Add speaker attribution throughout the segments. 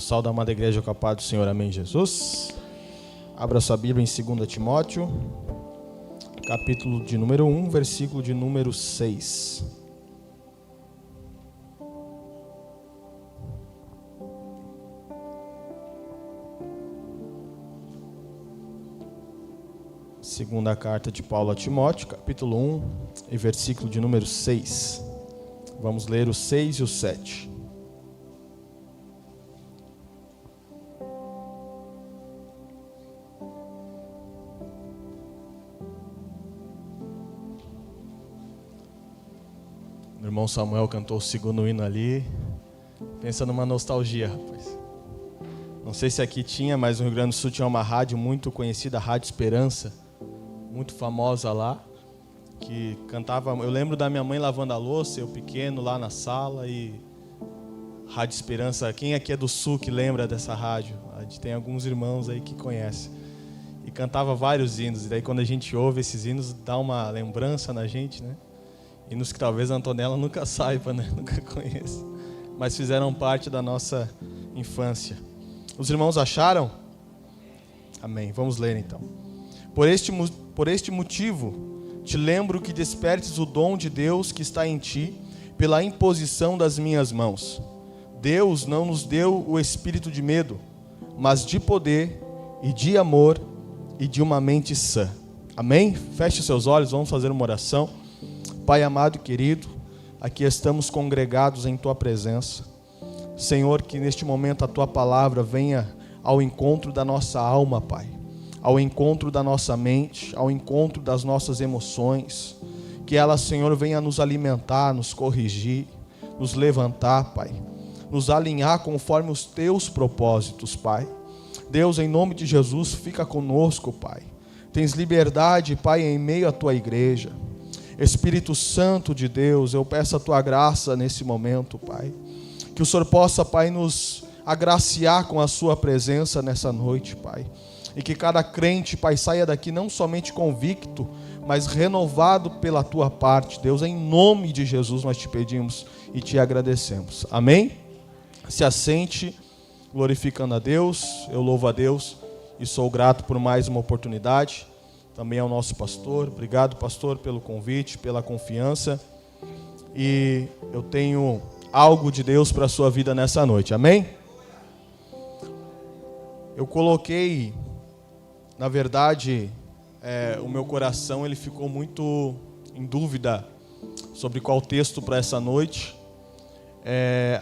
Speaker 1: Pessoal da amada igreja com a paz do Senhor, amém, Jesus. Abra sua Bíblia em 2 Timóteo, capítulo de número 1, versículo de número 6. Segunda carta de Paulo a Timóteo, capítulo 1 e versículo de número 6. Vamos ler o 6 e o 7. O irmão Samuel cantou o segundo hino ali. Pensa numa nostalgia, rapaz. Não sei se aqui tinha, mas no Rio Grande do Sul tinha uma rádio muito conhecida, a Rádio Esperança, muito famosa lá, que cantava. Eu lembro da minha mãe lavando a louça, eu pequeno lá na sala, e Rádio Esperança. Quem aqui é do Sul que lembra dessa rádio? A gente tem alguns irmãos aí que conhecem. E cantava vários hinos, e daí quando a gente ouve esses hinos, dá uma lembrança na gente, né? Hinos que talvez a Antonella nunca saiba, né? Nunca conheça, mas fizeram parte da nossa infância. Os irmãos acharam? Amém. Vamos ler então. Por este motivo, te lembro que despertes o dom de Deus que está em ti, pela imposição das minhas mãos. Deus não nos deu o espírito de medo, mas de poder e de amor e de uma mente sã. Amém? Feche seus olhos, vamos fazer uma oração. Pai amado e querido, aqui estamos congregados em Tua presença. Senhor, que neste momento a Tua palavra venha ao encontro da nossa alma, Pai. Ao encontro da nossa mente, ao encontro das nossas emoções. Que ela, Senhor, venha nos alimentar, nos corrigir, nos levantar, Pai. Nos alinhar conforme os Teus propósitos, Pai. Deus, em nome de Jesus, fica conosco, Pai. Tens liberdade, Pai, em meio à Tua igreja. Espírito Santo de Deus, eu peço a Tua graça nesse momento, Pai. Que o Senhor possa, Pai, nos agraciar com a Sua presença nessa noite, Pai. E que cada crente, Pai, saia daqui não somente convicto, mas renovado pela Tua parte. Deus, em nome de Jesus nós te pedimos e te agradecemos. Amém? Se assente, glorificando a Deus. Eu louvo a Deus e sou grato por mais uma oportunidade. Também ao nosso pastor. Obrigado, pastor, pelo convite, pela confiança. E eu tenho algo de Deus para a sua vida nessa noite. Amém? Eu coloquei, na verdade, o meu coração ele ficou muito em dúvida sobre qual texto para essa noite.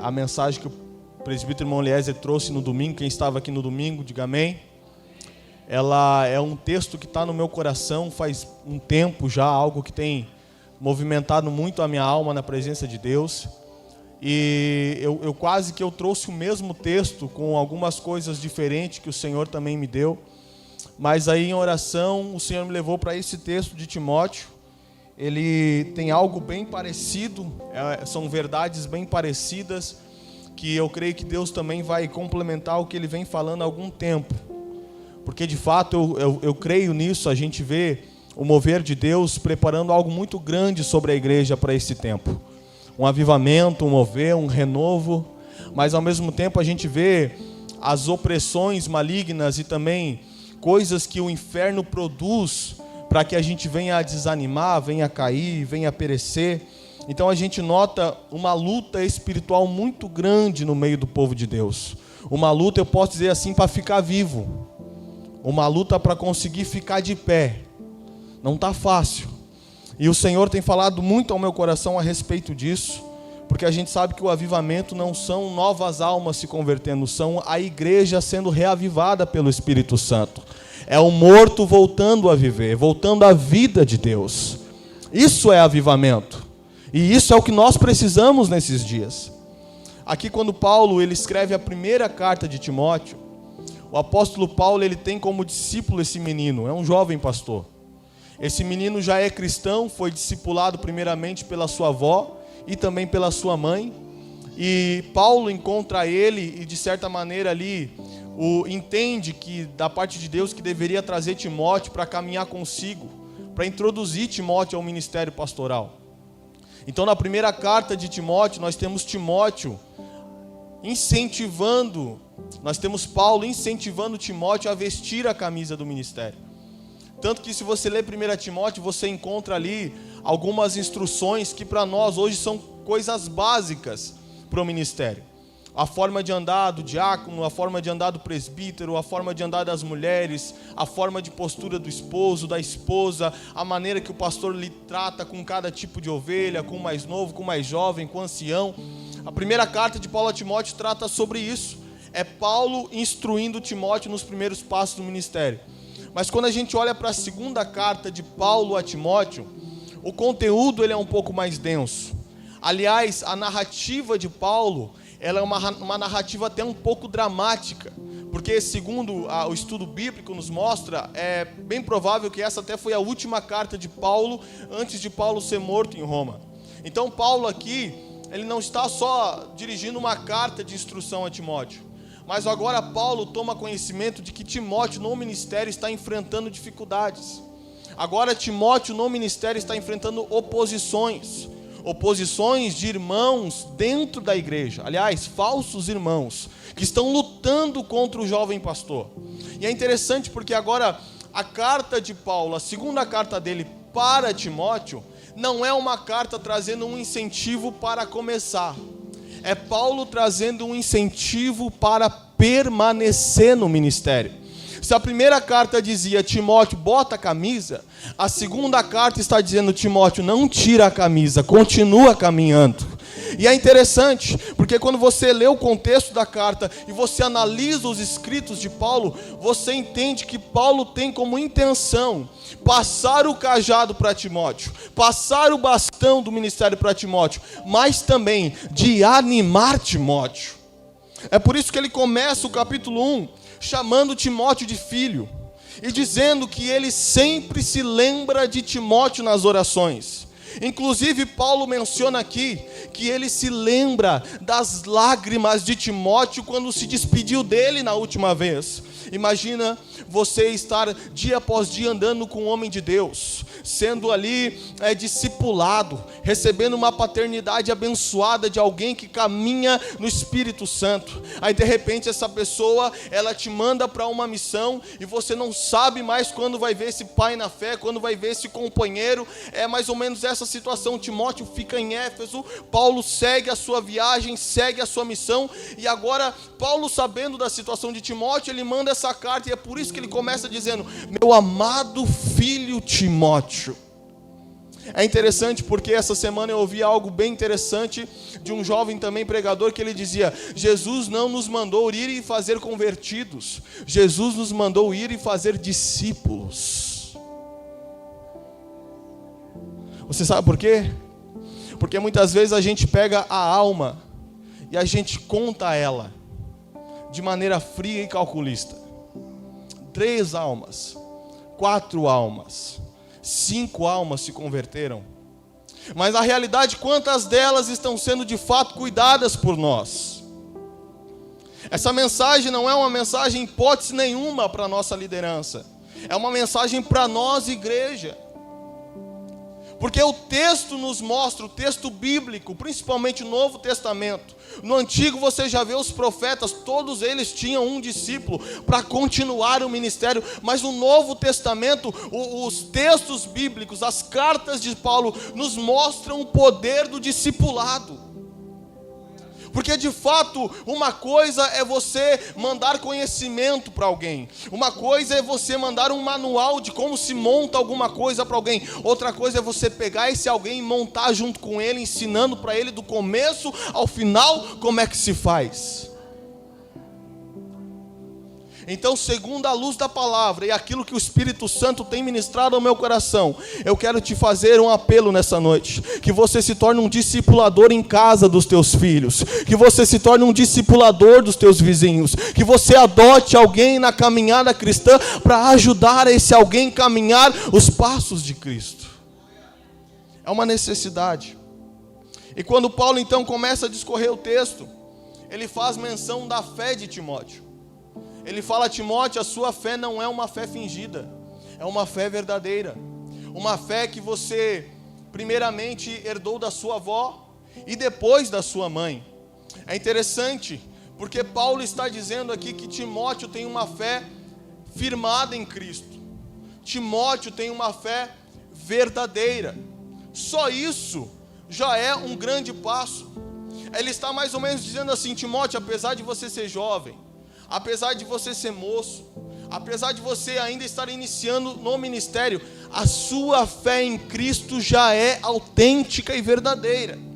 Speaker 1: A mensagem que o presbítero irmão Eliezer trouxe no domingo, quem estava aqui no domingo, diga amém. Ela é um texto que está no meu coração faz um tempo já, algo que tem movimentado muito a minha alma na presença de Deus. E eu quase que eu trouxe o mesmo texto com algumas coisas diferentes que o Senhor também me deu. Mas aí em oração o Senhor me levou para esse texto de Timóteo. Ele tem algo bem parecido, são verdades bem parecidas, que eu creio que Deus também vai complementar o que Ele vem falando há algum tempo. Porque de fato eu creio nisso, a gente vê o mover de Deus preparando algo muito grande sobre a igreja para esse tempo. Um avivamento, um mover, um renovo, mas ao mesmo tempo a gente vê as opressões malignas e também coisas que o inferno produz para que a gente venha a desanimar, venha a cair, venha a perecer. Então a gente nota uma luta espiritual muito grande no meio do povo de Deus. Uma luta, eu posso dizer assim, para ficar vivo. Uma luta para conseguir ficar de pé. Não está fácil. E o Senhor tem falado muito ao meu coração a respeito disso, porque a gente sabe que o avivamento não são novas almas se convertendo, são a igreja sendo reavivada pelo Espírito Santo. É o morto voltando a viver, voltando à vida de Deus. Isso é avivamento. E isso é o que nós precisamos nesses dias. Aqui quando Paulo ele escreve a primeira carta de Timóteo, o apóstolo Paulo ele tem como discípulo esse menino, é um jovem pastor. Esse menino já é cristão, foi discipulado primeiramente pela sua avó e também pela sua mãe. E Paulo encontra ele e de certa maneira ali entende que da parte de Deus que deveria trazer Timóteo para caminhar consigo, para introduzir Timóteo ao ministério pastoral. Então na primeira carta de Timóteo nós temos Timóteo incentivando nós temos Paulo incentivando Timóteo a vestir a camisa do ministério. Tanto que se você ler 1 Timóteo, você encontra ali algumas instruções que para nós hoje são coisas básicas para o ministério. A forma de andar do diácono, a forma de andar do presbítero, a forma de andar das mulheres, a forma de postura do esposo, da esposa, a maneira que o pastor lhe trata com cada tipo de ovelha, com o mais novo, com o mais jovem, com o ancião. A primeira carta de Paulo a Timóteo trata sobre isso. É Paulo instruindo Timóteo nos primeiros passos do ministério. Mas quando a gente olha para a segunda carta de Paulo a Timóteo, o conteúdo ele é um pouco mais denso. Aliás, a narrativa de Paulo, ela é uma narrativa até um pouco dramática, porque segundo o estudo bíblico nos mostra, é bem provável que essa até foi a última carta de Paulo, antes de Paulo ser morto em Roma. Então Paulo aqui, ele não está só dirigindo uma carta de instrução a Timóteo, mas agora Paulo toma conhecimento de que Timóteo no ministério está enfrentando dificuldades. Agora Timóteo no ministério está enfrentando oposições de irmãos dentro da igreja, aliás, falsos irmãos, que estão lutando contra o jovem pastor. E é interessante porque agora a carta de Paulo, a segunda carta dele para Timóteo, não é uma carta trazendo um incentivo para começar, é Paulo trazendo um incentivo para permanecer no ministério. Se a primeira carta dizia, Timóteo, bota a camisa, a segunda carta está dizendo, Timóteo, não tira a camisa, continua caminhando. E é interessante, porque quando você lê o contexto da carta e você analisa os escritos de Paulo, você entende que Paulo tem como intenção passar o cajado para Timóteo, passar o bastão do ministério para Timóteo, mas também de animar Timóteo. É por isso que ele começa o capítulo 1 chamando Timóteo de filho e dizendo que ele sempre se lembra de Timóteo nas orações. Inclusive Paulo menciona aqui que ele se lembra das lágrimas de Timóteo quando se despediu dele na última vez. Imagina você estar dia após dia andando com um homem de Deus, sendo ali discipulado, recebendo uma paternidade abençoada de alguém que caminha no Espírito Santo. Aí de repente essa pessoa, ela te manda para uma missão e você não sabe mais quando vai ver esse pai na fé, quando vai ver esse companheiro. É mais ou menos essa situação. Timóteo fica em Éfeso, Paulo segue a sua viagem, segue a sua missão, e agora Paulo, sabendo da situação de Timóteo, ele manda essa carta, e é por isso que ele começa dizendo, meu amado filho Timóteo. É interessante porque essa semana eu ouvi algo bem interessante de um jovem também pregador, que ele dizia, Jesus não nos mandou ir e fazer convertidos, Jesus nos mandou ir e fazer discípulos. Você sabe por quê? Porque muitas vezes a gente pega a alma e a gente conta ela de maneira fria e calculista. 3 almas, 4 almas, 5 almas se converteram. Mas na realidade, quantas delas estão sendo de fato cuidadas por nós? Essa mensagem não é uma mensagem, hipótese nenhuma, para a nossa liderança. É uma mensagem para nós, igreja. Porque o texto nos mostra, o texto bíblico, principalmente o Novo Testamento. No Antigo você já vê os profetas, todos eles tinham um discípulo para continuar o ministério. Mas no Novo Testamento, os textos bíblicos, as cartas de Paulo, nos mostram o poder do discipulado. Porque de fato, uma coisa é você mandar conhecimento para alguém. Uma coisa é você mandar um manual de como se monta alguma coisa para alguém. Outra coisa é você pegar esse alguém e montar junto com ele, ensinando para ele do começo ao final como é que se faz. Então, segundo a luz da palavra e aquilo que o Espírito Santo tem ministrado ao meu coração, eu quero te fazer um apelo nessa noite, que você se torne um discipulador em casa dos teus filhos, que você se torne um discipulador dos teus vizinhos, que você adote alguém na caminhada cristã para ajudar esse alguém a caminhar os passos de Cristo. É uma necessidade. E quando Paulo então começa a discorrer o texto, ele faz menção da fé de Timóteo. Ele fala a Timóteo, a sua fé não é uma fé fingida, é uma fé verdadeira. Uma fé que você primeiramente herdou da sua avó e depois da sua mãe. É interessante, Porque Paulo está dizendo aqui que Timóteo tem uma fé firmada em Cristo. Timóteo tem uma fé verdadeira. Só isso já é um grande passo. Ele está mais ou menos dizendo assim: Timóteo, apesar de você ser jovem, apesar de você ser moço, apesar de você ainda estar iniciando no ministério, a sua fé em Cristo já é autêntica e verdadeira.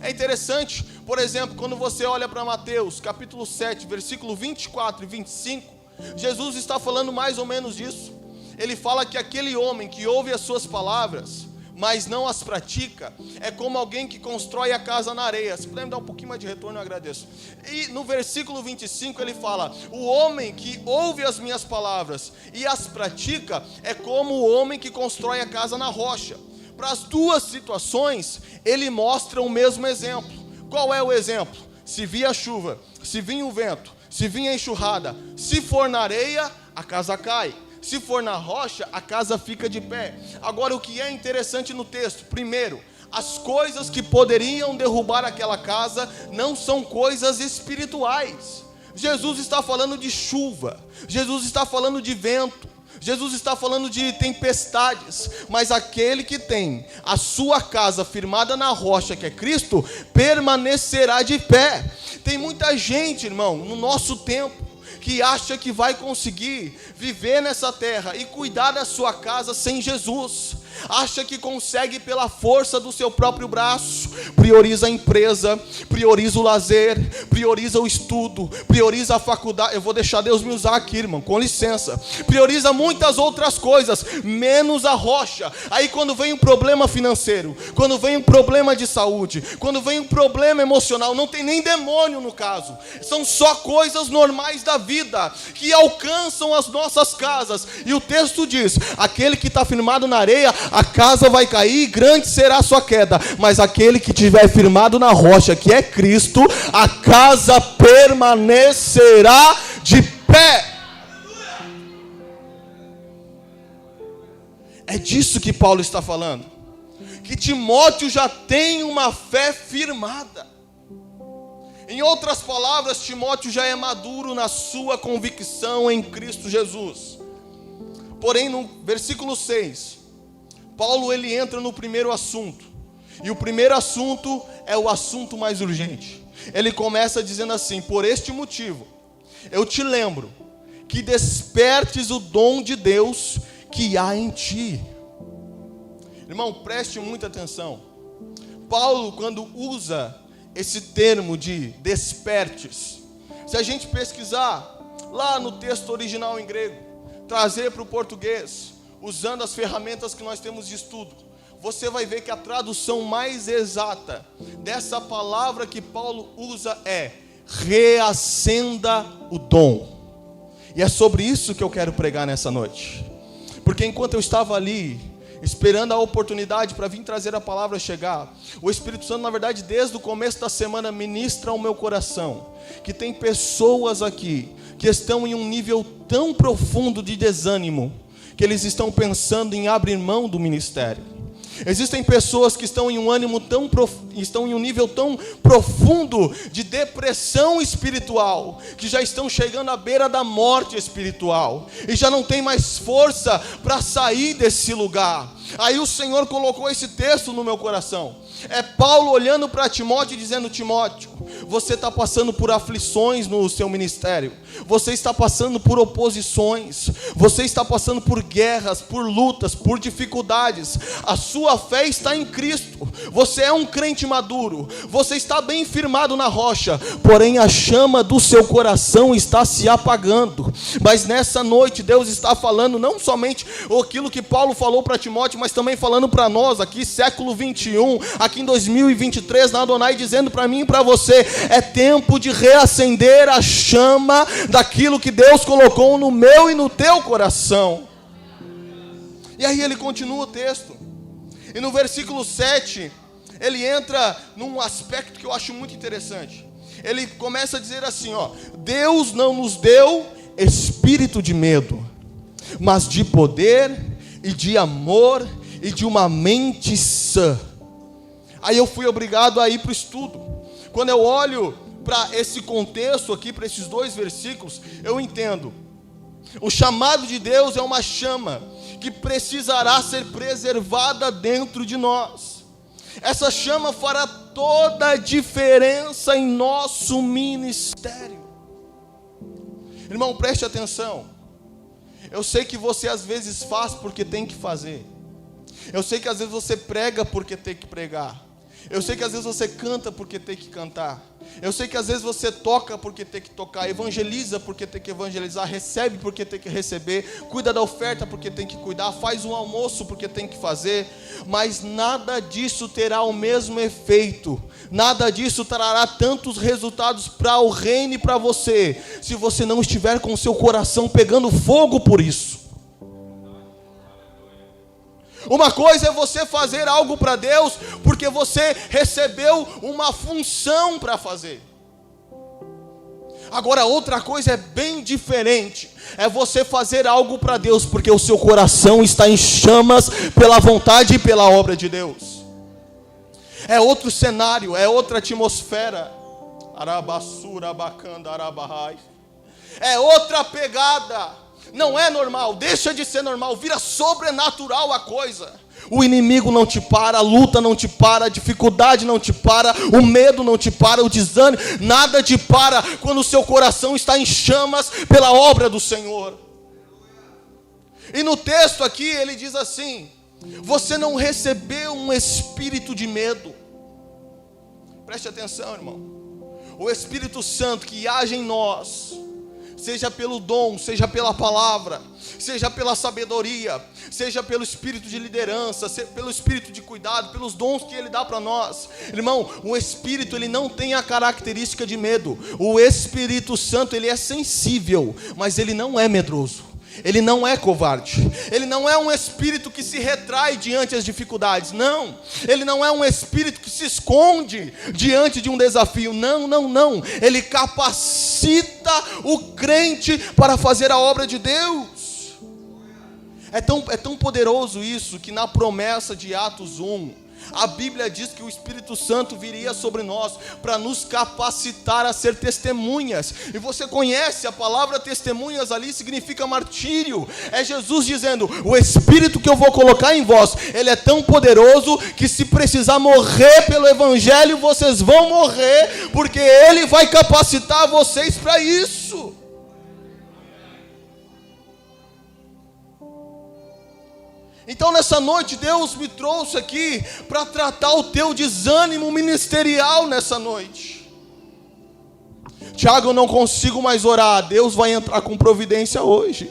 Speaker 1: É interessante, por exemplo, quando você olha para Mateus, capítulo 7, versículo 24 e 25, Jesus está falando mais ou menos disso. Ele fala que aquele homem que ouve as suas palavras, mas não as pratica, é como alguém que constrói a casa na areia. Se puder me dar um pouquinho mais de retorno, eu agradeço. E no versículo 25 ele fala: o homem que ouve as minhas palavras e as pratica é como o homem que constrói a casa na rocha. Para as duas situações, ele mostra o mesmo exemplo. Qual é o exemplo? Se vir a chuva, se vir o vento, se vir a enxurrada, se for na areia, a casa cai. Se for na rocha, a casa fica de pé. Agora, o que é interessante no texto? Primeiro, as coisas que poderiam derrubar aquela casa não são coisas espirituais. Jesus está falando de chuva, Jesus está falando de vento, Jesus está falando de tempestades, mas aquele que tem a sua casa firmada na rocha, que é Cristo, permanecerá de pé. Tem muita gente, irmão, no nosso tempo, que acha que vai conseguir viver nessa terra e cuidar da sua casa sem Jesus. Acha que consegue pela força do seu próprio braço. Prioriza a empresa, prioriza o lazer, prioriza o estudo, prioriza a faculdade. Eu vou deixar Deus me usar aqui, irmão, com licença. Prioriza muitas outras coisas, menos a rocha. Aí quando vem um problema financeiro, quando vem um problema de saúde, quando vem um problema emocional, não tem nem demônio no caso, são só coisas normais da vida que alcançam as nossas casas. E o texto diz: aquele que está firmado na areia, a casa vai cair e grande será a sua queda, mas aquele que estiver firmado na rocha, que é Cristo, a casa permanecerá de pé. É disso que Paulo está falando, que Timóteo já tem uma fé firmada. Em outras palavras, Timóteo já é maduro na sua convicção em Cristo Jesus. Porém, no versículo 6, Paulo ele entra no primeiro assunto, e o primeiro assunto é o assunto mais urgente. Ele começa dizendo assim: por este motivo, eu te lembro que despertes o dom de Deus que há em ti. Irmão, preste muita atenção. Paulo, quando usa esse termo de despertes, se a gente pesquisar lá no texto original em grego, trazer para o português, usando as ferramentas que nós temos de estudo, você vai ver que a tradução mais exata dessa palavra que Paulo usa é: reacenda o dom. E é sobre isso que eu quero pregar nessa noite. Porque enquanto eu estava ali, esperando a oportunidade para vir trazer a palavra chegar, o Espírito Santo, na verdade, desde o começo da semana, ministra ao meu coração que tem pessoas aqui que estão em um nível tão profundo de desânimo, que eles estão pensando em abrir mão do ministério. Existem pessoas que estão em um ânimo estão em um nível tão profundo de depressão espiritual, que já estão chegando à beira da morte espiritual, e já não tem mais força para sair desse lugar. Aí o Senhor colocou esse texto no meu coração. É Paulo olhando para Timóteo e dizendo: Timóteo, você está passando por aflições no seu ministério, você está passando por oposições, você está passando por guerras, por lutas, por dificuldades. A sua fé está em Cristo, você é um crente maduro, você está bem firmado na rocha, porém a chama do seu coração está se apagando. Mas nessa noite Deus está falando não somente aquilo que Paulo falou para Timóteo, mas também falando para nós aqui, século 21, aqui em 2023, na Adonai, dizendo para mim e para você: é tempo de reacender a chama daquilo que Deus colocou no meu e no teu coração. E aí ele continua o texto, e no versículo 7, ele entra num aspecto que eu acho muito interessante. Ele começa a dizer assim, Deus não nos deu espírito de medo, mas de poder e de amor e de uma mente sã. Aí eu fui obrigado a ir para o estudo. Quando eu olho para esse contexto aqui, para esses 2 versículos, eu entendo. O chamado de Deus é uma chama que precisará ser preservada dentro de nós. Essa chama fará toda a diferença em nosso ministério. Irmão, preste atenção. Eu sei que você às vezes faz porque tem que fazer. Eu sei que às vezes você prega porque tem que pregar. Eu sei que às vezes você canta porque tem que cantar. Eu sei que às vezes você toca porque tem que tocar, evangeliza porque tem que evangelizar, recebe porque tem que receber, cuida da oferta porque tem que cuidar, faz um almoço porque tem que fazer, mas nada disso terá o mesmo efeito, nada disso trará tantos resultados para o reino e para você, se você não estiver com o seu coração pegando fogo por isso. Uma coisa é você fazer algo para Deus porque você recebeu uma função para fazer. Agora outra coisa é bem diferente. É você fazer algo para Deus porque o seu coração está em chamas pela vontade e pela obra de Deus. É outro cenário, é outra atmosfera. Arabassura, bacanda, arabahai. É outra pegada. Não é normal, deixa de ser normal, vira sobrenatural a coisa. O inimigo não te para, a luta não te para, a dificuldade não te para, o medo não te para, o desânimo, nada te para quando o seu coração está em chamas pela obra do Senhor. E no texto aqui ele diz assim: você não recebeu um espírito de medo. Preste atenção, irmão. O Espírito Santo que age em nós, seja pelo dom, seja pela palavra, seja pela sabedoria, seja pelo espírito de liderança, seja pelo espírito de cuidado, pelos dons que Ele dá para nós. Irmão, o Espírito, ele não tem a característica de medo. O Espírito Santo, ele é sensível, mas ele não é medroso. Ele não é covarde. Ele não é um espírito que se retrai diante das dificuldades. Não. Ele não é um espírito que se esconde diante de um desafio. Não, não, não. Ele capacita o crente para fazer a obra de Deus. É tão poderoso isso que na promessa de Atos 1, a Bíblia diz que o Espírito Santo viria sobre nós para nos capacitar a ser testemunhas. E você conhece a palavra testemunhas ali, significa martírio. É Jesus dizendo: o Espírito que eu vou colocar em vós, ele é tão poderoso que se precisar morrer pelo Evangelho, vocês vão morrer, porque ele vai capacitar vocês para isso. Então nessa noite Deus me trouxe aqui para tratar o teu desânimo ministerial nessa noite. Tiago, eu não consigo mais orar. Deus vai entrar com providência hoje.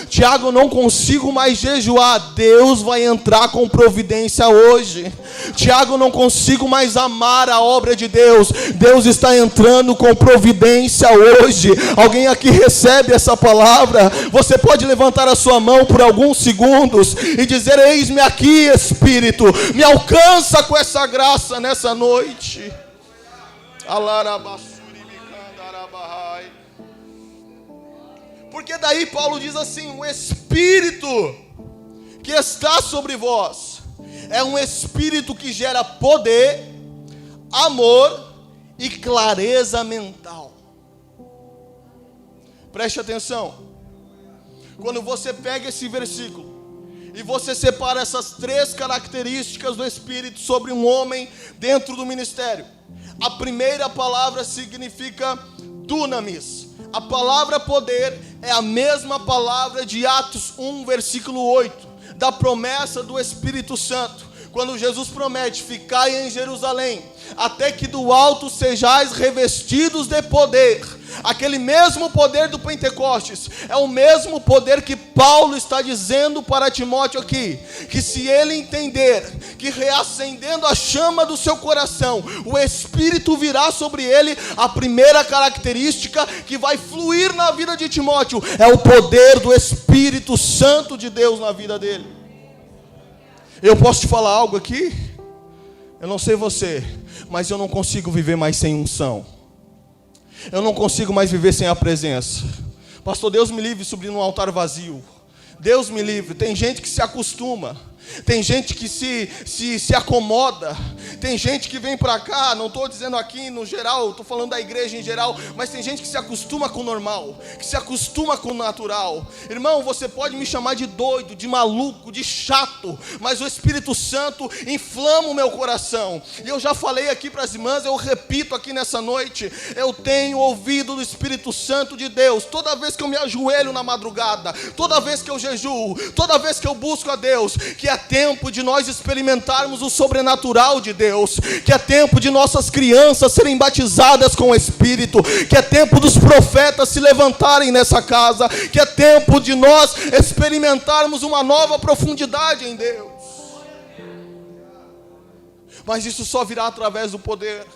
Speaker 1: Tiago, eu não consigo mais jejuar. Deus vai entrar com providência hoje. Tiago, eu não consigo mais amar a obra de Deus. Deus está entrando com providência hoje. Alguém aqui recebe essa palavra? Você pode levantar a sua mão por alguns segundos e dizer: eis-me aqui, Espírito, me alcança com essa graça nessa noite. Porque daí Paulo diz assim: o Espírito que está sobre vós é um Espírito que gera poder, amor e clareza mental. Preste atenção. Quando você pega esse versículo e você separa essas 3 características do Espírito sobre um homem dentro do ministério, a primeira palavra significa dunamis. A palavra poder é a mesma palavra de Atos 1, versículo 8, da promessa do Espírito Santo. Quando Jesus promete: ficai em Jerusalém, até que do alto sejais revestidos de poder. Aquele mesmo poder do Pentecostes é o mesmo poder que Paulo está dizendo para Timóteo aqui, que se ele entender que reacendendo a chama do seu coração, o Espírito virá sobre ele, a primeira característica que vai fluir na vida de Timóteo é o poder do Espírito Santo de Deus na vida dele. Eu posso te falar algo aqui? Eu não sei você, mas eu não consigo viver mais sem unção. Eu não consigo mais viver sem a presença. Pastor, Deus me livre subir num altar vazio. Deus me livre. Tem gente que se acostuma. Tem gente que se acomoda. Tem gente que vem para cá, não estou dizendo aqui no geral, estou falando da igreja em geral, mas tem gente que se acostuma com o normal, que se acostuma com o natural. Irmão, você pode me chamar de doido, de maluco, de chato, mas o Espírito Santo inflama o meu coração. E eu já falei aqui para as irmãs, eu repito aqui nessa noite, eu tenho ouvido do Espírito Santo de Deus, toda vez que eu me ajoelho na madrugada, toda vez que eu jejuo, toda vez que eu busco a Deus, que é tempo de nós experimentarmos o sobrenatural de Deus, que é tempo de nossas crianças serem batizadas com o Espírito, que é tempo dos profetas se levantarem nessa casa, que é tempo de nós experimentarmos uma nova profundidade em Deus. Mas isso só virá através do poder.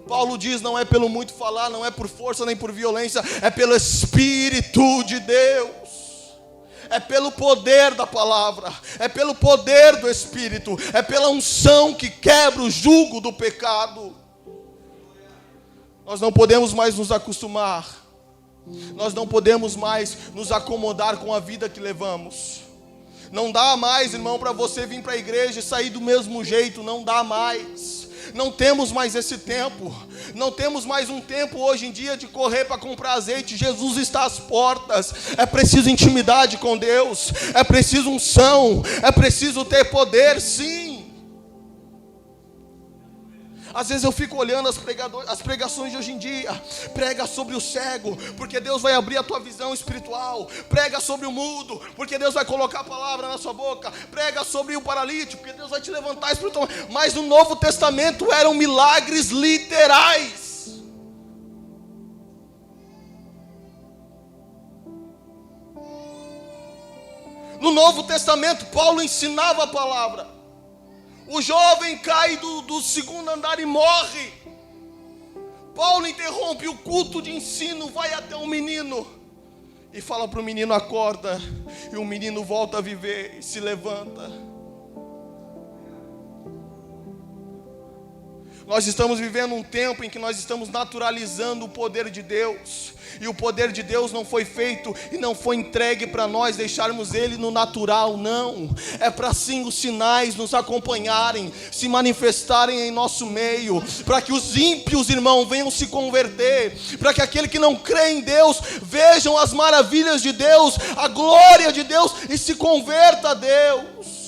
Speaker 1: Paulo diz, não é pelo muito falar, não é por força nem por violência, é pelo Espírito de Deus. É pelo poder da palavra, é pelo poder do Espírito, é pela unção que quebra o jugo do pecado. Nós não podemos mais nos acostumar, nós não podemos mais nos acomodar com a vida que levamos. Não dá mais, irmão, para você vir para a igreja e sair do mesmo jeito, não dá mais. Não temos mais esse tempo. Não temos mais um tempo hoje em dia de correr para comprar azeite. Jesus está às portas. É preciso intimidade com Deus. É preciso unção. É preciso ter poder, sim. Às vezes eu fico olhando as pregações de hoje em dia. Prega sobre o cego, porque Deus vai abrir a tua visão espiritual. Prega sobre o mudo, porque Deus vai colocar a palavra na sua boca. Prega sobre o paralítico, porque Deus vai te levantar espiritualmente. Mas no Novo Testamento eram milagres literais. No Novo Testamento Paulo ensinava a palavra. O jovem cai do segundo andar e morre. Paulo interrompe o culto de ensino, vai até o menino e fala para o menino, acorda. E o menino volta a viver e se levanta. Nós estamos vivendo um tempo em que nós estamos naturalizando o poder de Deus. E o poder de Deus não foi feito e não foi entregue para nós deixarmos Ele no natural, não. É para sim os sinais nos acompanharem, se manifestarem em nosso meio. Para que os ímpios, irmão, venham se converter. Para que aquele que não crê em Deus vejam as maravilhas de Deus, a glória de Deus e se converta a Deus.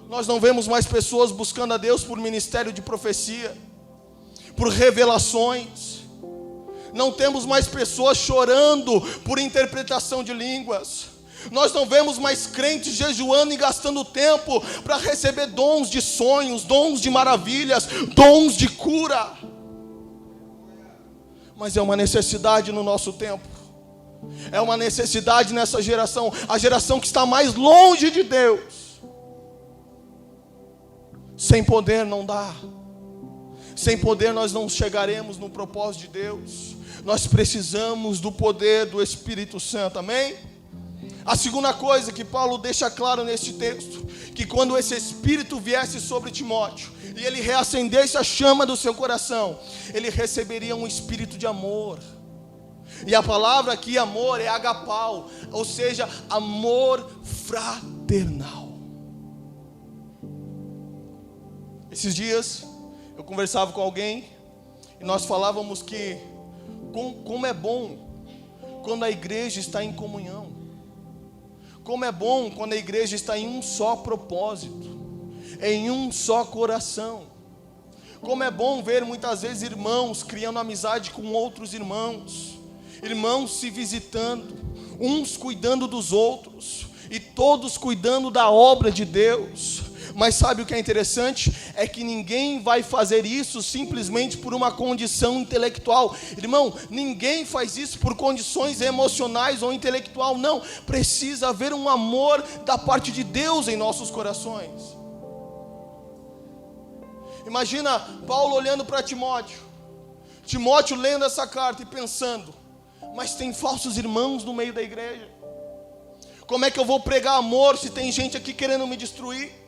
Speaker 1: Nós não vemos mais pessoas buscando a Deus por ministério de profecia, por revelações. Não temos mais pessoas chorando por interpretação de línguas. Nós não vemos mais crentes jejuando e gastando tempo para receber dons de sonhos, dons de maravilhas, dons de cura. Mas é uma necessidade no nosso tempo. É uma necessidade nessa geração, a geração que está mais longe de Deus. Sem poder não dá. Sem poder nós não chegaremos no propósito de Deus. Nós precisamos do poder do Espírito Santo, amém? A segunda coisa que Paulo deixa claro neste texto, que quando esse Espírito viesse sobre Timóteo, e ele reacendesse a chama do seu coração, ele receberia um espírito de amor. E a palavra aqui, amor, é agapau, ou seja, amor fraternal. Esses dias eu conversava com alguém e nós falávamos que como é bom quando a igreja está em comunhão. Como é bom quando a igreja está em um só propósito, em um só coração. Como é bom ver muitas vezes irmãos criando amizade com outros irmãos, irmãos se visitando, uns cuidando dos outros e todos cuidando da obra de Deus. Mas sabe o que é interessante? É que ninguém vai fazer isso simplesmente por uma condição intelectual. Irmão, ninguém faz isso por condições emocionais ou intelectual, não. Precisa haver um amor da parte de Deus em nossos corações. Imagina Paulo olhando para Timóteo. Timóteo lendo essa carta e pensando, mas tem falsos irmãos no meio da igreja. Como é que eu vou pregar amor se tem gente aqui querendo me destruir?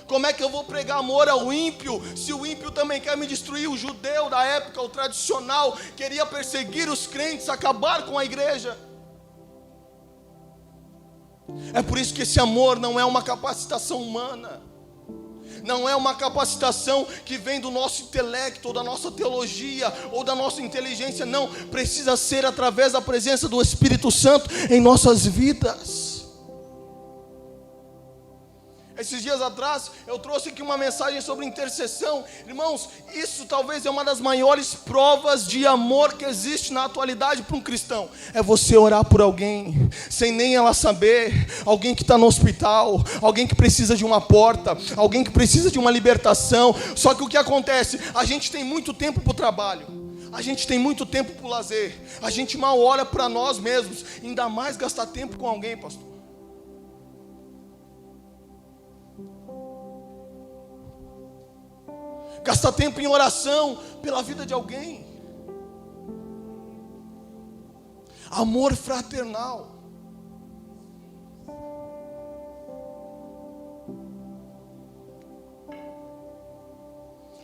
Speaker 1: Como é que eu vou pregar amor ao ímpio, se o ímpio também quer me destruir? O judeu da época, o tradicional, queria perseguir os crentes, acabar com a igreja. É por isso que esse amor não é uma capacitação humana, não é uma capacitação que vem do nosso intelecto, ou da nossa teologia, ou da nossa inteligência. Não, precisa ser através da presença do Espírito Santo em nossas vidas. Esses dias atrás, eu trouxe aqui uma mensagem sobre intercessão. Irmãos, isso talvez é uma das maiores provas de amor que existe na atualidade para um cristão. É você orar por alguém, sem nem ela saber. Alguém que está no hospital, alguém que precisa de uma porta, alguém que precisa de uma libertação. Só que o que acontece? A gente tem muito tempo para o trabalho, a gente tem muito tempo para o lazer, a gente mal olha para nós mesmos, ainda mais gastar tempo com alguém, pastor. Gastar tempo em oração pela vida de alguém. Amor fraternal.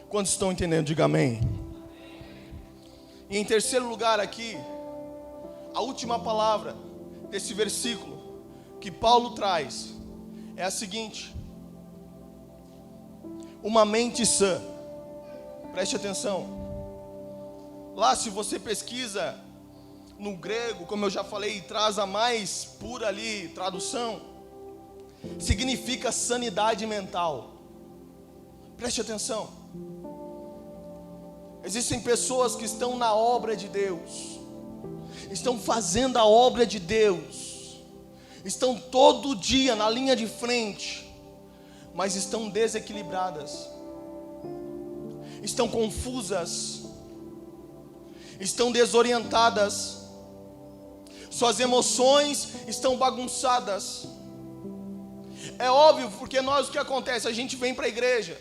Speaker 1: Quantos estão entendendo? Diga amém. E em terceiro lugar aqui, a última palavra desse versículo que Paulo traz é a seguinte: uma mente sã. Preste atenção. Lá, se você pesquisa no grego, como eu já falei, traz a mais pura ali tradução, significa sanidade mental. Preste atenção. Existem pessoas que estão na obra de Deus, estão fazendo a obra de Deus, estão todo dia na linha de frente, mas estão desequilibradas, estão confusas, estão desorientadas, suas emoções estão bagunçadas. É óbvio, porque nós, o que acontece? A gente vem para a igreja,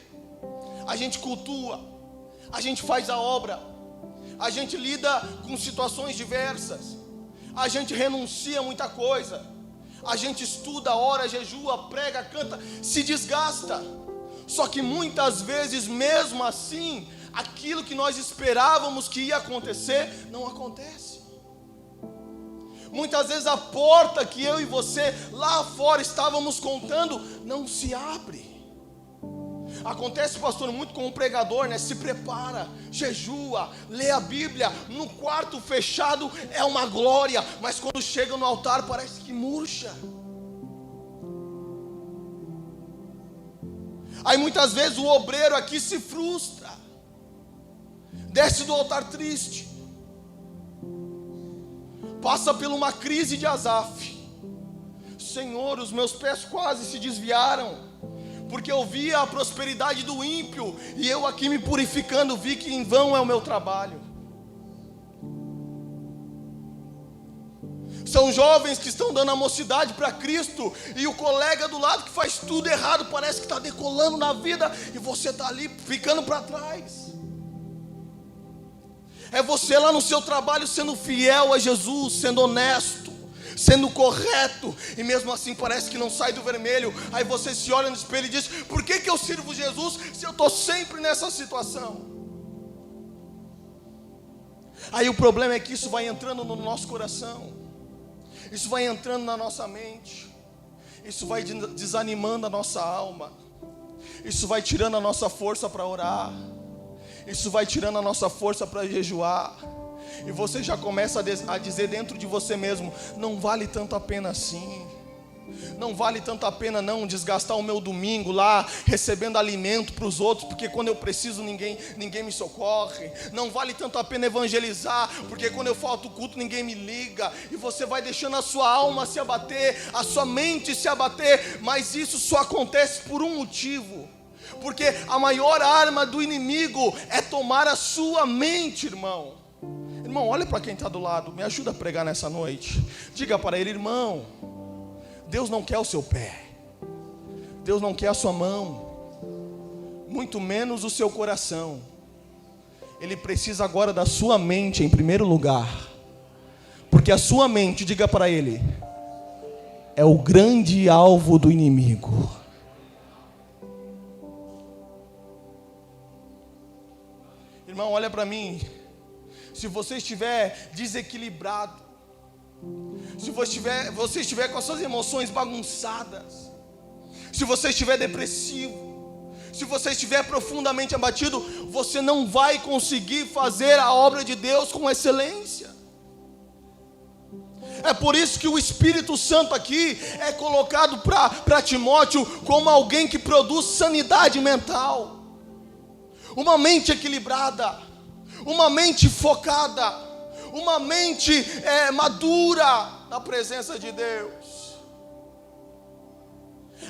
Speaker 1: a gente cultua, a gente faz a obra, a gente lida com situações diversas, a gente renuncia a muita coisa, a gente estuda, ora, jejua, prega, canta, se desgasta. Só que muitas vezes, mesmo assim, aquilo que nós esperávamos que ia acontecer, não acontece. Muitas vezes a porta que eu e você lá fora estávamos contando, não se abre. Acontece, pastor, muito com um pregador, né? Se prepara, jejua, lê a Bíblia, no quarto fechado é uma glória, mas quando chega no altar parece que murcha. Aí muitas vezes o obreiro aqui se frustra, desce do altar triste, passa por uma crise de Asaf. Senhor, os meus pés quase se desviaram, porque eu via a prosperidade do ímpio, e eu aqui me purificando, vi que em vão é o meu trabalho. São jovens que estão dando a mocidade para Cristo, e o colega do lado que faz tudo errado, parece que está decolando na vida, e você está ali ficando para trás. É você lá no seu trabalho sendo fiel a Jesus, sendo honesto, sendo correto, e mesmo assim parece que não sai do vermelho. Aí você se olha no espelho e diz: por que eu sirvo Jesus se eu estou sempre nessa situação? Aí o problema é que isso vai entrando no nosso coração, isso vai entrando na nossa mente, isso vai desanimando a nossa alma, isso vai tirando a nossa força para orar, isso vai tirando a nossa força para jejuar, e você já começa a dizer dentro de você mesmo: não vale tanto a pena assim, não vale tanto a pena não desgastar o meu domingo lá recebendo alimento para os outros, porque quando eu preciso ninguém me socorre. Não vale tanto a pena evangelizar, porque quando eu falto culto ninguém me liga. E você vai deixando a sua alma se abater, a sua mente se abater. Mas isso só acontece por um motivo: porque a maior arma do inimigo é tomar a sua mente, irmão. Irmão, olha para quem está do lado, me ajuda a pregar nessa noite. Diga para ele: irmão, Deus não quer o seu pé, Deus não quer a sua mão, muito menos o seu coração. Ele precisa agora da sua mente em primeiro lugar, porque a sua mente, diga para ele, é o grande alvo do inimigo. Irmão, olha para mim. Se você estiver desequilibrado, se você estiver com as suas emoções bagunçadas, se você estiver depressivo, se você estiver profundamente abatido, você não vai conseguir fazer a obra de Deus com excelência. É por isso que o Espírito Santo aqui é colocado para Timóteo como alguém que produz sanidade mental, uma mente equilibrada, uma mente focada, uma mente madura na presença de Deus.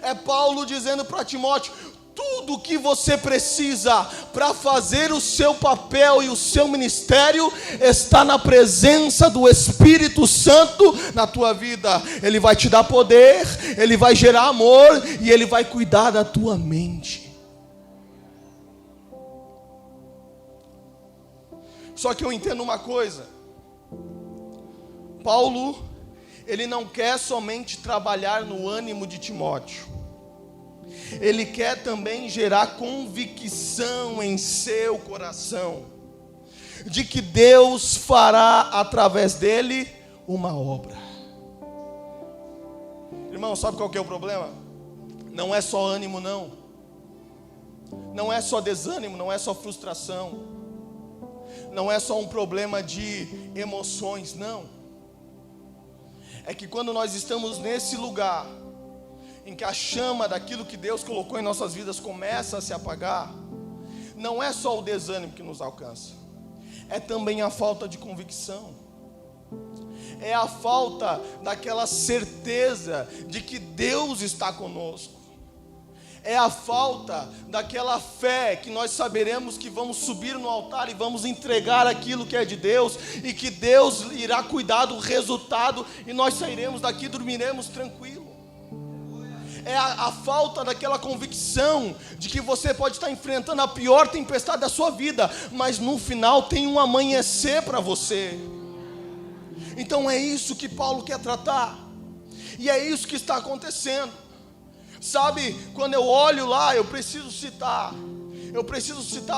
Speaker 1: É Paulo dizendo para Timóteo: tudo o que você precisa para fazer o seu papel e o seu ministério está na presença do Espírito Santo na tua vida. Ele vai te dar poder, ele vai gerar amor e ele vai cuidar da tua mente. Só que eu entendo uma coisa: Paulo, ele não quer somente trabalhar no ânimo de Timóteo, ele quer também gerar convicção em seu coração, de que Deus fará através dele uma obra. Irmão, sabe qual que é o problema? Não é só ânimo, não. Não é só desânimo, não é só frustração. Não é só um problema de emoções, não. É que quando nós estamos nesse lugar em que a chama daquilo que Deus colocou em nossas vidas começa a se apagar, não é só o desânimo que nos alcança, é também a falta de convicção, é a falta daquela certeza de que Deus está conosco, é a falta daquela fé que nós saberemos que vamos subir no altar e vamos entregar aquilo que é de Deus, e que Deus irá cuidar do resultado, e nós sairemos daqui e dormiremos tranquilo. É a falta daquela convicção de que você pode estar enfrentando a pior tempestade da sua vida, mas no final tem um amanhecer para você. Então é isso que Paulo quer tratar, e é isso que está acontecendo. Sabe, quando eu olho lá, eu preciso citar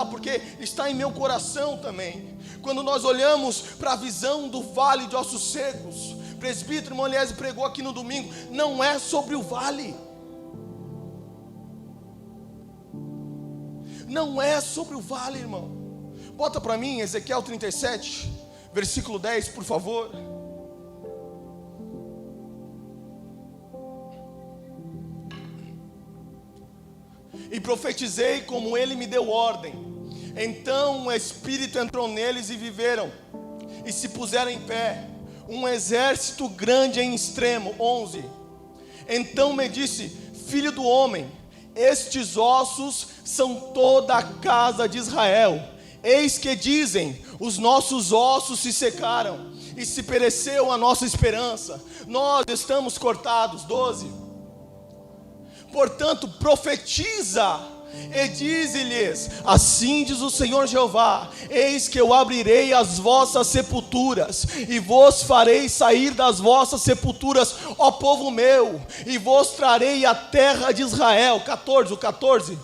Speaker 1: porque está em meu coração também. Quando nós olhamos para a visão do vale de ossos secos, presbítero irmão Elias pregou aqui no domingo, não é sobre o vale. Não é sobre o vale, irmão. Bota para mim Ezequiel 37, versículo 10, por favor. E profetizei como ele me deu ordem. Então o Espírito entrou neles e viveram, e se puseram em pé, um exército grande em extremo. 11. Então me disse: filho do homem, estes ossos são toda a casa de Israel. Eis que dizem: os nossos ossos se secaram, e se pereceu a nossa esperança, nós estamos cortados. 12. Portanto profetiza e dize-lhes: assim diz o Senhor Jeová, eis que eu abrirei as vossas sepulturas, e vos farei sair das vossas sepulturas, ó povo meu, e vos trarei a terra de Israel. 14.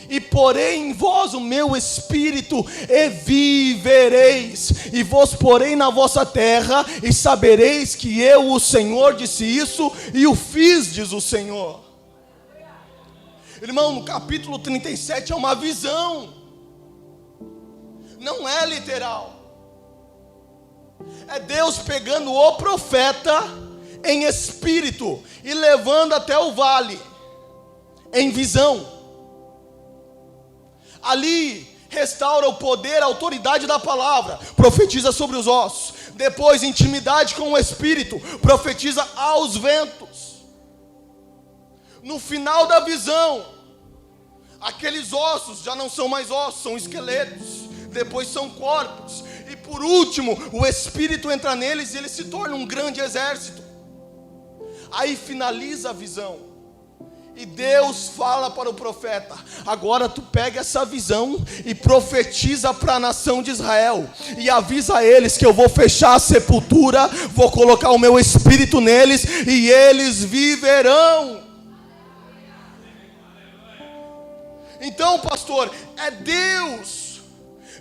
Speaker 1: E porei em vós o meu espírito, e vivereis, e vos porei na vossa terra, e sabereis que eu, o Senhor, disse isso, e o fiz, diz o Senhor. Irmão, no capítulo 37 é uma visão, não é literal. É Deus pegando o profeta em espírito e levando até o vale, em visão. Ali restaura o poder, a autoridade da palavra, profetiza sobre os ossos. Depois, intimidade com o Espírito, profetiza aos ventos. No final da visão, aqueles ossos já não são mais ossos, são esqueletos. Depois são corpos. E por último, o Espírito entra neles e eles se tornam um grande exército. Aí finaliza a visão. E Deus fala para o profeta: agora tu pega essa visão e profetiza para a nação de Israel, e avisa a eles que eu vou fechar a sepultura, vou colocar o meu espírito neles, e eles viverão. Então, pastor, é Deus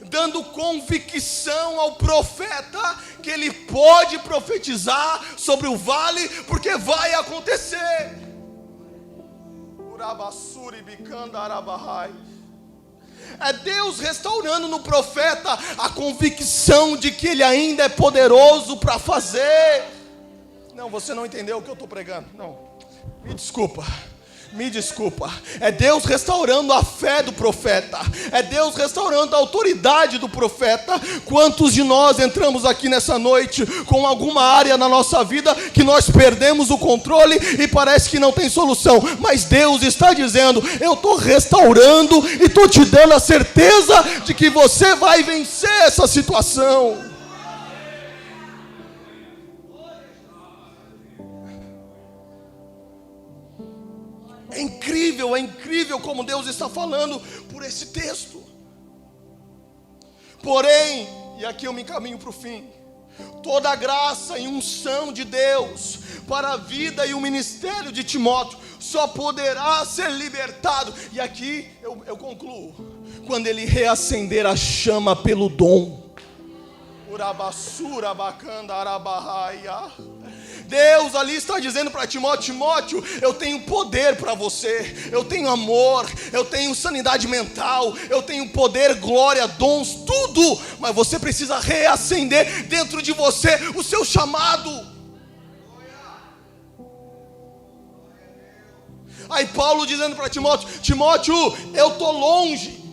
Speaker 1: dando convicção ao profeta que ele pode profetizar sobre o vale, porque vai acontecer. É Deus restaurando no profeta a convicção de que ele ainda é poderoso para fazer. Não, você não entendeu o que eu estou pregando. Não, me desculpa. É Deus restaurando a fé do profeta. É Deus restaurando a autoridade do profeta. Quantos de nós entramos aqui nessa noite com alguma área na nossa vida que nós perdemos o controle e parece que não tem solução, mas Deus está dizendo: eu estou restaurando e estou te dando a certeza de que você vai vencer essa situação. É incrível como Deus está falando por esse texto. Porém, e aqui eu me encaminho para o fim, toda a graça e unção de Deus para a vida e o ministério de Timóteo só poderá ser libertado, e aqui eu concluo, quando ele reacender a chama pelo dom. Deus ali está dizendo para Timóteo: Timóteo, eu tenho poder para você, eu tenho amor, eu tenho sanidade mental, eu tenho poder, glória, dons, tudo, mas você precisa reacender dentro de você o seu chamado. Aí Paulo dizendo para Timóteo: Timóteo, eu estou longe,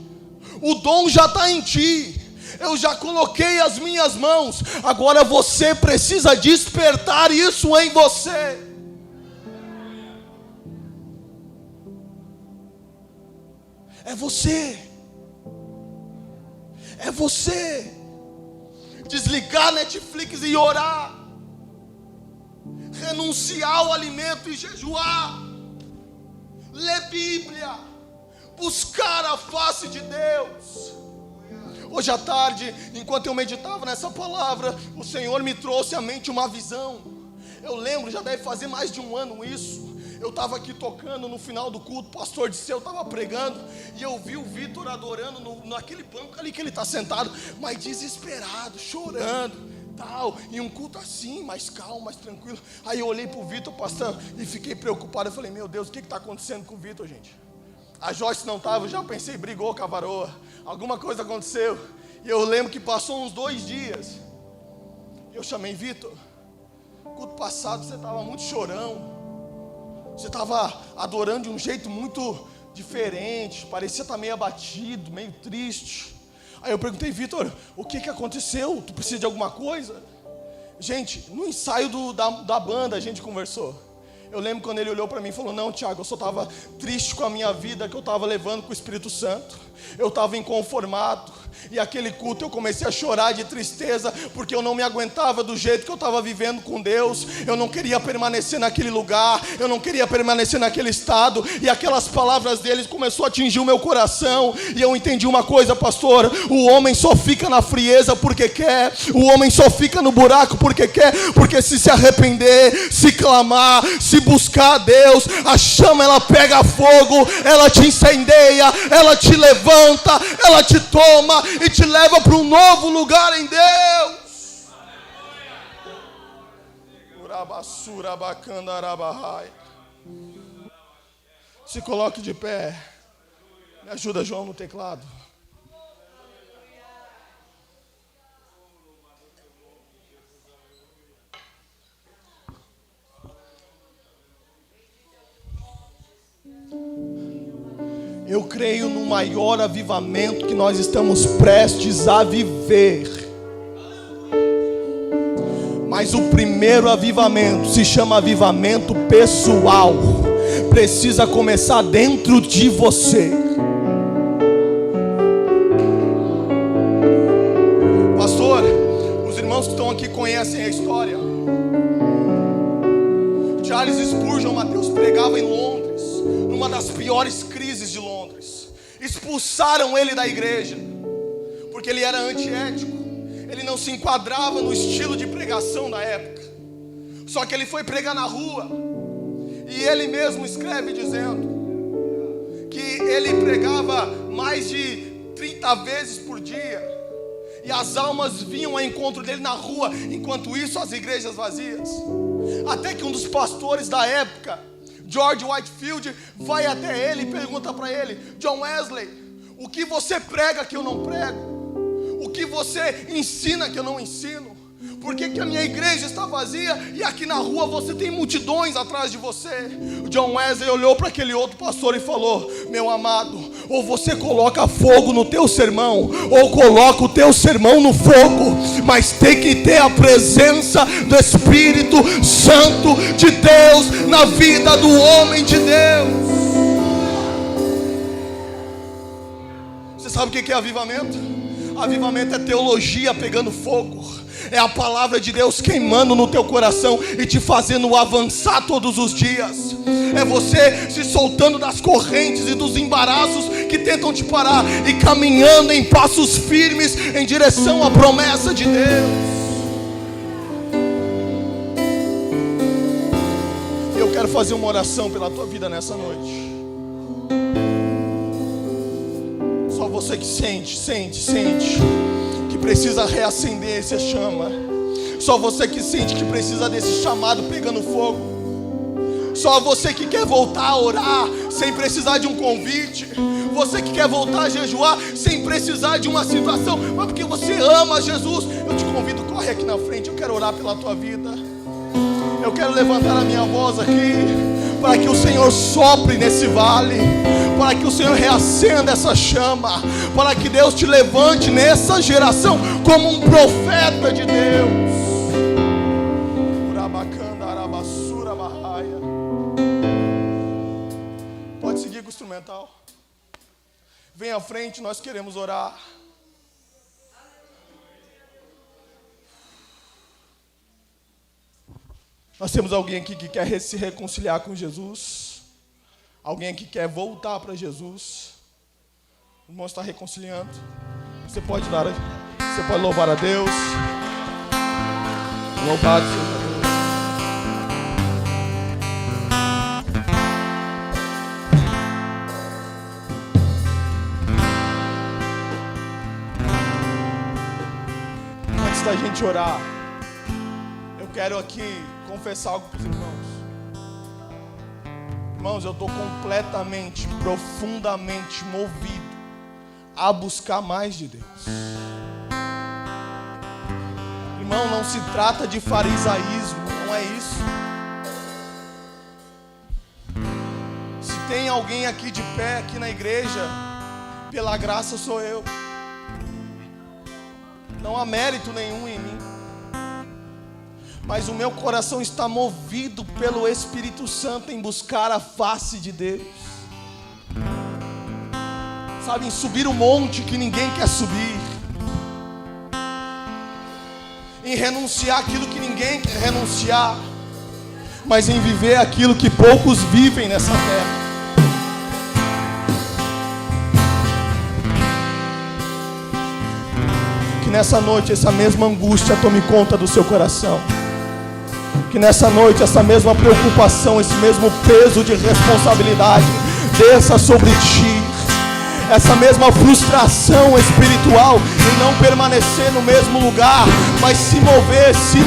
Speaker 1: o dom já está em ti, eu já coloquei as minhas mãos, agora você precisa despertar isso em você. É você desligar a Netflix e orar, renunciar ao alimento e jejuar, ler Bíblia, buscar a face de Deus. Hoje à tarde, enquanto eu meditava nessa palavra, o Senhor me trouxe à mente uma visão. Eu lembro, já deve fazer mais de um ano isso. Eu estava aqui tocando no final do culto, o pastor Disseu estava pregando, e eu vi o Vitor adorando naquele banco ali que ele está sentado, mas desesperado, chorando, tal, e um culto assim, mais calmo, mais tranquilo. Aí eu olhei para o Vitor, pastor, e fiquei preocupado. Eu falei: meu Deus, o que está acontecendo com o Vitor, gente? A Joyce não estava, eu já pensei, brigou com a varoa, alguma coisa aconteceu. E eu lembro que passou uns 2 dias, eu chamei: Vitor, culto passado você estava muito chorão, você estava adorando de um jeito muito diferente, parecia estar meio abatido, meio triste. Aí eu perguntei: Vitor, o que aconteceu? Tu precisa de alguma coisa? Gente, no ensaio da banda a gente conversou. Eu lembro quando ele olhou para mim e falou: não, Tiago, eu só estava triste com a minha vida que eu estava levando com o Espírito Santo. Eu estava inconformado. E aquele culto eu comecei a chorar de tristeza, porque eu não me aguentava do jeito que eu estava vivendo com Deus. Eu não queria permanecer naquele lugar, eu não queria permanecer naquele estado. E aquelas palavras deles começou a atingir o meu coração. E eu entendi uma coisa, pastor: o homem só fica na frieza porque quer. O homem só fica no buraco porque quer. Porque se arrepender, se clamar, se buscar a Deus, a chama ela pega fogo, ela te incendeia, ela te levanta, ela te toma e te leva para um novo lugar em Deus. Se coloque de pé. Me ajuda, João, no teclado. Eu creio no maior avivamento que nós estamos prestes a viver. Mas o primeiro avivamento se chama avivamento pessoal. Precisa começar dentro de você. Pastor, os irmãos que estão aqui conhecem a história. Charles Spurgeon, Mateus, pregava em Londres, numa das piores crises de Londres. Expulsaram ele da igreja, porque ele era antiético. Ele não se enquadrava no estilo de pregação da época. Só que ele foi pregar na rua. E ele mesmo escreve dizendo que ele pregava mais de 30 vezes por dia. E as almas vinham ao encontro dele na rua. Enquanto isso, as igrejas vazias. Até que um dos pastores da época, George Whitefield, vai até ele e pergunta para ele: John Wesley, o que você prega que eu não prego? O que você ensina que eu não ensino? Por que a minha igreja está vazia e aqui na rua você tem multidões atrás de você? O John Wesley olhou para aquele outro pastor e falou: meu amado, ou você coloca fogo no teu sermão, ou coloca o teu sermão no fogo, mas tem que ter a presença do Espírito Santo de Deus na vida do homem de Deus. Você sabe o que é avivamento? Avivamento é teologia pegando fogo. É a palavra de Deus queimando no teu coração e te fazendo avançar todos os dias. É você se soltando das correntes e dos embaraços que tentam te parar e caminhando em passos firmes em direção à promessa de Deus. Eu quero fazer uma oração pela tua vida nessa noite. Só você que sente que precisa reacender essa chama. Só você que sente que precisa desse chamado pegando fogo. Só você que quer voltar a orar sem precisar de um convite. Você que quer voltar a jejuar sem precisar de uma situação, mas porque você ama Jesus. Eu te convido, corre aqui na frente. Eu quero orar pela tua vida. Eu quero levantar a minha voz aqui para que o Senhor sopre nesse vale, para que o Senhor reacenda essa chama, para que Deus te levante nessa geração como um profeta de Deus. Pode seguir com o instrumental. Vem à frente, nós queremos orar. Nós temos alguém aqui que quer se reconciliar com Jesus. Alguém que quer voltar para Jesus. O irmão está reconciliando. Você pode louvar a Deus. Louvado seja Deus. Antes da gente orar, eu quero aqui confessar algo para os irmãos. Irmãos, eu estou completamente, profundamente movido a buscar mais de Deus. Irmão, não se trata de farisaísmo, não é isso. Se tem alguém aqui de pé, aqui na igreja, pela graça sou eu. Não há mérito nenhum em mim. Mas o meu coração está movido pelo Espírito Santo em buscar a face de Deus. Sabe, em subir o monte que ninguém quer subir. Em renunciar aquilo que ninguém quer renunciar. Mas em viver aquilo que poucos vivem nessa terra. Que nessa noite essa mesma angústia tome conta do seu coração. Que nessa noite essa mesma preocupação, esse mesmo peso de responsabilidade desça sobre ti. Essa mesma frustração espiritual em não permanecer no mesmo lugar, mas se mover, ser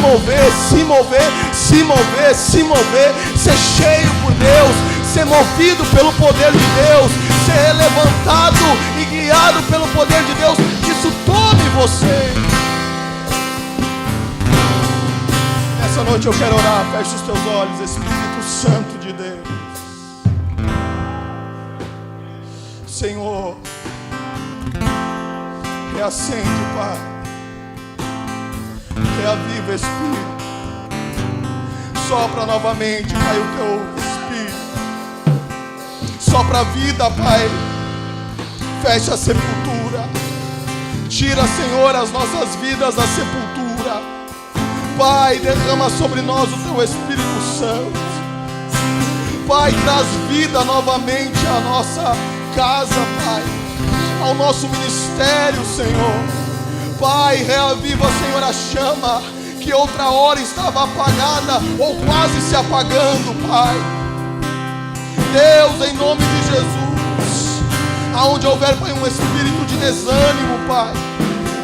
Speaker 1: cheio por Deus, ser movido pelo poder de Deus, ser levantado e guiado pelo poder de Deus. Que isso tome você. Essa noite eu quero orar. Feche os teus olhos, Espírito Santo de Deus. Senhor, reacende, Pai. Reaviva, Espírito. Sopra novamente, Pai, o teu Espírito. Sopra a vida, Pai. Fecha a sepultura. Tira, Senhor, as nossas vidas da sepultura. Pai, derrama sobre nós o teu Espírito Santo. Pai, traz vida novamente à nossa casa, Pai, ao nosso ministério, Senhor. Pai, reaviva, Senhor, a chama que outra hora estava apagada ou quase se apagando, Pai. Deus, em nome de Jesus, Aonde houver, Pai, um espírito de desânimo, Pai,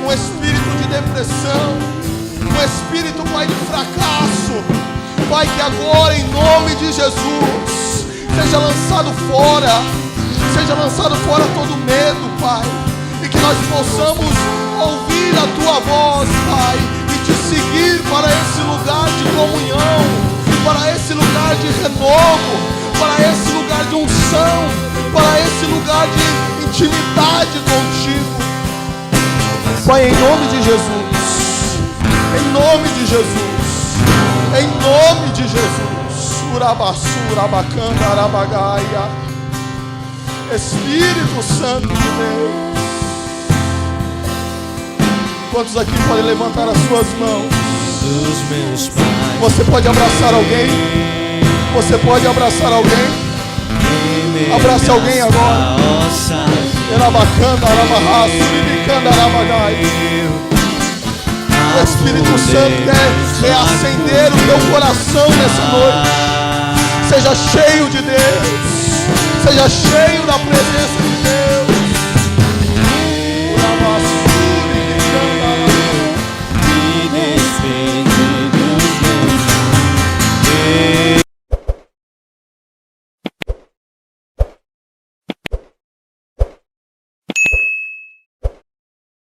Speaker 1: um espírito de depressão, um espírito, Pai, de fracasso, Pai, que agora, em nome de Jesus, seja lançado fora todo medo, Pai, e que nós possamos ouvir a Tua voz, Pai, e Te seguir para esse lugar de comunhão, para esse lugar de renovo, para esse lugar de unção, para esse lugar de intimidade contigo. Pai, em nome de Jesus, em nome de Jesus, em nome de Jesus, Urabassura, Bacana, Arabagaia, Espírito Santo de Deus. Quantos aqui podem levantar as suas mãos? Você pode abraçar alguém? Você pode abraçar alguém? Abrace alguém agora. O Espírito Santo quer reacender o teu coração nessa noite. Seja cheio de Deus. Seja cheio da presença de Deus.